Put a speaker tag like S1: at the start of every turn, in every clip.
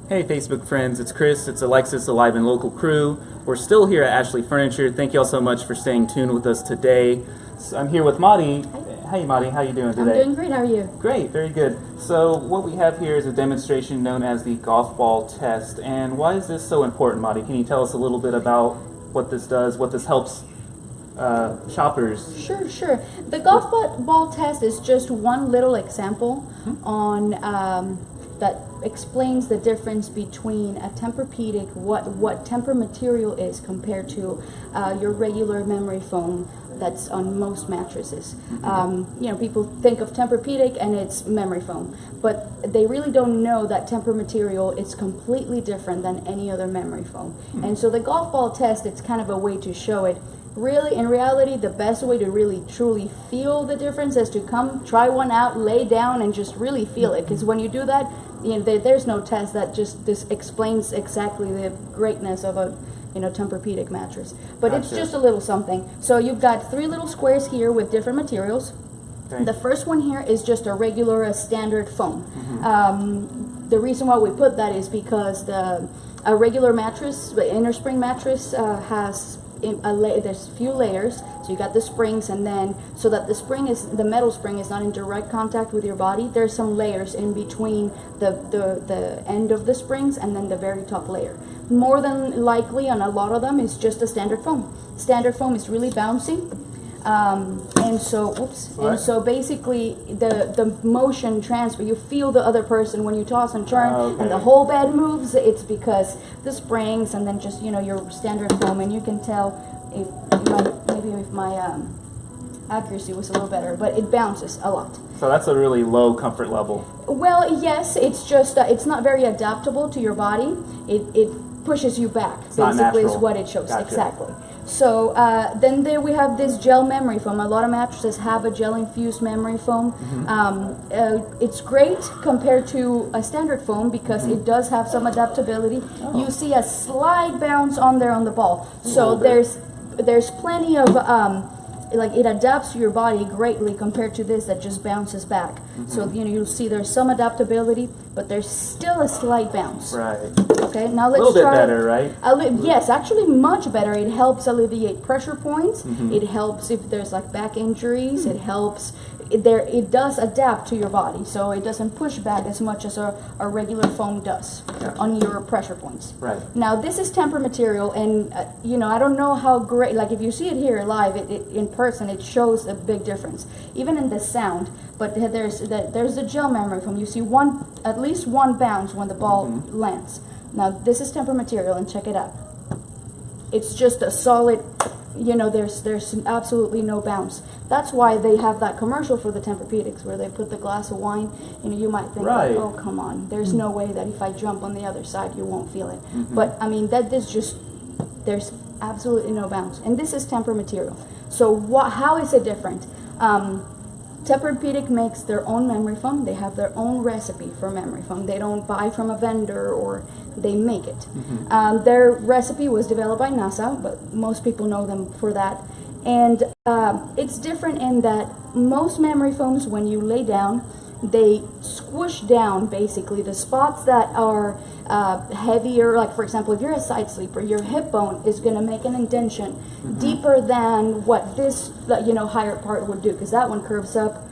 S1: Hey Facebook friends, it's Chris, it's Alexis, the live and local crew. We're still here at Ashley Furniture. Thank you all so much for staying tuned with us today. So I'm here with Madi. Hey Madi, how you doing today?
S2: I'm doing great, how are you?
S1: Great, very good. So what we have here is a demonstration known as the golf ball test. And why is this so important, Madi? Can you tell us a little bit about what this does, what this helps shoppers?
S2: Sure. The golf ball test is just one little example on that explains the difference between a TempurPedic, what Tempur material is compared to your regular memory foam that's on most mattresses. People think of TempurPedic and it's memory foam, but they really don't know that Tempur material is completely different than any other memory foam. And so the golf ball test, it's kind of a way to show it. Really, in reality, the best way to really truly feel the difference is to come try one out, lay down, and just really feel it. Because when you do that, there's no test that just this explains exactly the greatness of a TempurPedic mattress. But It's just a little something. So you've got 3 little squares here with different materials. Okay. The first one here is just a regular, standard foam. The reason why we put that is because a regular mattress, the inner spring mattress, has there's a few layers. So you got the springs, and then so that the metal spring is not in direct contact with your body, there's some layers in between the end of the springs and then the very top layer. More than likely on a lot of them is just a standard foam. Standard foam is really bouncy. And so basically the motion transfer, you feel the other person when you toss and turn, and the whole bed moves. It's because the springs and then just your standard foam, and you can tell if my accuracy was a little better, but it bounces a lot.
S1: So that's a really low comfort level.
S2: Well, yes, it's just it's not very adaptable to your body. It pushes you back.
S1: It's
S2: basically is what it shows.
S1: Gotcha.
S2: Exactly. So then there we have this gel memory foam. A lot of mattresses have a gel infused memory foam. It's great compared to a standard foam because it does have some adaptability. You see a slight bounce on there on the ball. So there's plenty of it adapts to your body greatly compared to this that just bounces back. So you'll see there's some adaptability, but there's still a slight bounce.
S1: Right.
S2: Okay, now let's
S1: try. A little bit
S2: try
S1: better, right?
S2: Yes, actually much better. It helps alleviate pressure points. It helps if there's like back injuries. It helps. It does adapt to your body, so it doesn't push back as much as a regular foam does on your pressure points.
S1: Right.
S2: Now this is Tempur material, and I don't know how great. Like if you see it here live, in person, it shows a big difference, even in the sound. But there's the gel memory foam. You see at least one bounce when the ball lands. Now this is Tempur material, and check it out. It's just a solid. There's absolutely no bounce. That's why they have that commercial for the TempurPedics where they put the glass of wine. You might think, oh, come on, there's no way that if I jump on the other side, you won't feel it. But I mean, there's absolutely no bounce. And this is Tempur material. So how is it different? TempurPedic makes their own memory foam. They have their own recipe for memory foam. They don't buy from a vendor, or they make it. Their recipe was developed by NASA, but most people know them for that. And it's different in that most memory foams, when you lay down, they squish down basically the spots that are heavier. Like for example, if you're a side sleeper, your hip bone is going to make an indentation deeper than what this higher part would do, because that one curves up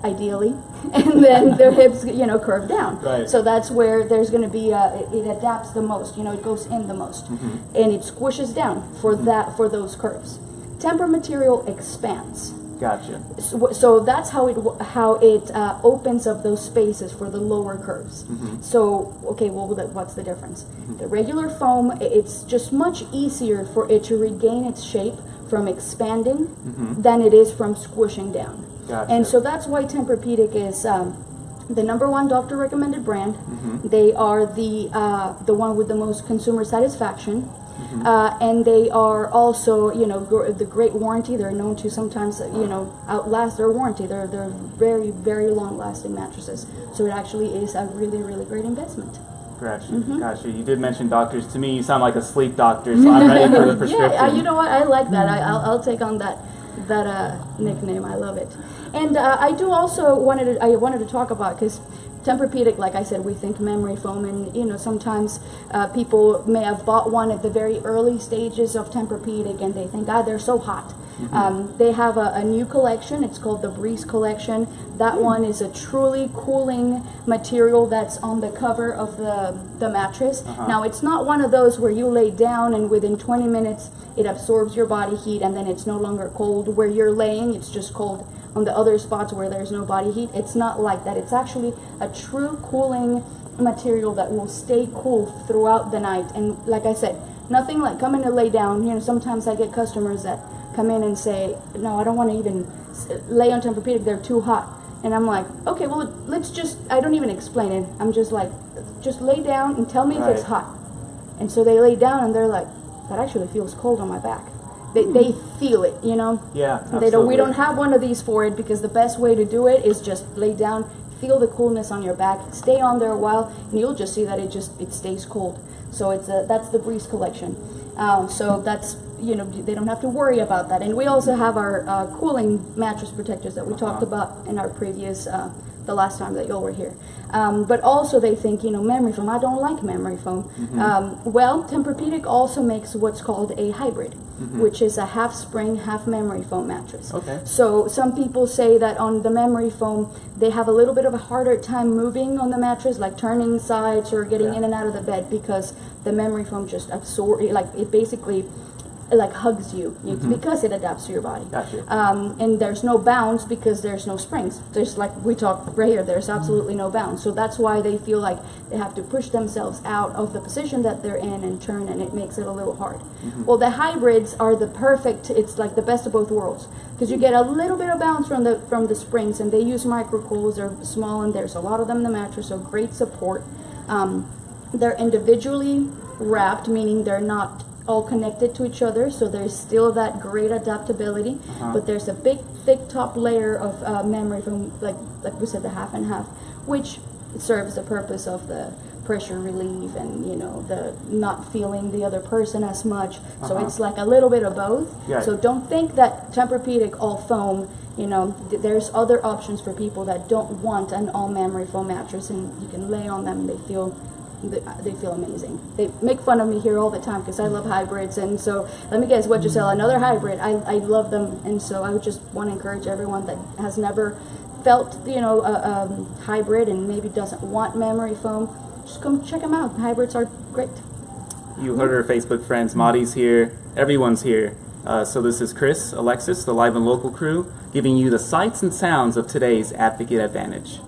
S2: ideally, and then the hips curve down.
S1: Right.
S2: So that's where there's going to be it adapts the most. It goes in the most, and it squishes down for those curves. Tempur material expands.
S1: Gotcha.
S2: So that's how it opens up those spaces for the lower curves. So what's the difference? The regular foam, it's just much easier for it to regain its shape from expanding than it is from squishing down.
S1: Gotcha.
S2: And so that's why TempurPedic is the #1 doctor recommended brand. They are the one with the most consumer satisfaction. And they are also, the great warranty. They're known to sometimes, outlast their warranty. They're very, very long-lasting mattresses. So it actually is a really, really great investment.
S1: Gotcha. You did mention doctors. To me, you sound like a sleep doctor, so I'm ready for the prescription.
S2: Yeah, you know what? I like that. I'll take on that nickname. I love it. And I wanted to talk about, because Tempur-Pedic, like I said, we think memory foam, and you know, sometimes people may have bought one at the very early stages of Tempur-Pedic, and they think, they're so hot. They have a new collection. It's called the Breeze collection. That one is a truly cooling material that's on the cover of the mattress. Now, it's not one of those where you lay down and within 20 minutes it absorbs your body heat and then it's no longer cold where you're laying. It's just cold on the other spots where there's no body heat. It's not like that. It's actually a true cooling material that will stay cool throughout the night. And like I said, nothing like coming to lay down. You know, sometimes I get customers that come in and say, no, I don't want to even lay on Tempur-Pedic, they're too hot. And I'm like, okay, well, let's just, I don't even explain it. I'm just like, just lay down and tell me if it's hot. And so they lay down and they're like, that actually feels cold on my back. They feel it, you know?
S1: Yeah, absolutely.
S2: We don't have one of these for it, because the best way to do it is just lay down, feel the coolness on your back, stay on there a while, and you'll just see that it stays cold. So that's the Breeze collection. So that's, you know, they don't have to worry about that. And we also have our cooling mattress protectors that we talked about in our previous, the last time that y'all were here. But also they think, you know, memory foam, I don't like memory foam. Well, Tempur-Pedic also makes what's called a hybrid, which is a half spring, half memory foam mattress.
S1: Okay.
S2: So some people say that on the memory foam, they have a little bit of a harder time moving on the mattress, like turning sides or getting in and out of the bed, because the memory foam just absorbs, like it basically like hugs you. It's because it adapts to your body.
S1: Gotcha.
S2: And there's no bounce because there's no springs. There's, like we talked right here, there's absolutely no bounce. So that's why they feel like they have to push themselves out of the position that they're in and turn, and it makes it a little hard. Well, the hybrids are the perfect, it's like the best of both worlds, because you get a little bit of bounce from the springs, and they use micro cools. They're small, and there's a lot of them in the mattress, so great support. They're individually wrapped, meaning they're not all connected to each other, so there's still that great adaptability, but there's a big thick top layer of memory foam, like we said, the half and half, which serves the purpose of the pressure relief and, you know, the not feeling the other person as much. So it's like a little bit of both. So don't think that Tempur-Pedic all foam, you know, there's other options for people that don't want an all memory foam mattress, and you can lay on them and they feel amazing. They make fun of me here all the time because I love hybrids, and so let me guess what you sell, another hybrid. I love them, and so I would just want to encourage everyone that has never felt, you know, a hybrid and maybe doesn't want memory foam, just come check them out. Hybrids are great.
S1: You heard our Facebook friends, Madi's here, everyone's here. So this is Chris, Alexis, the Live and Local crew, giving you the sights and sounds of today's Advocate Advantage.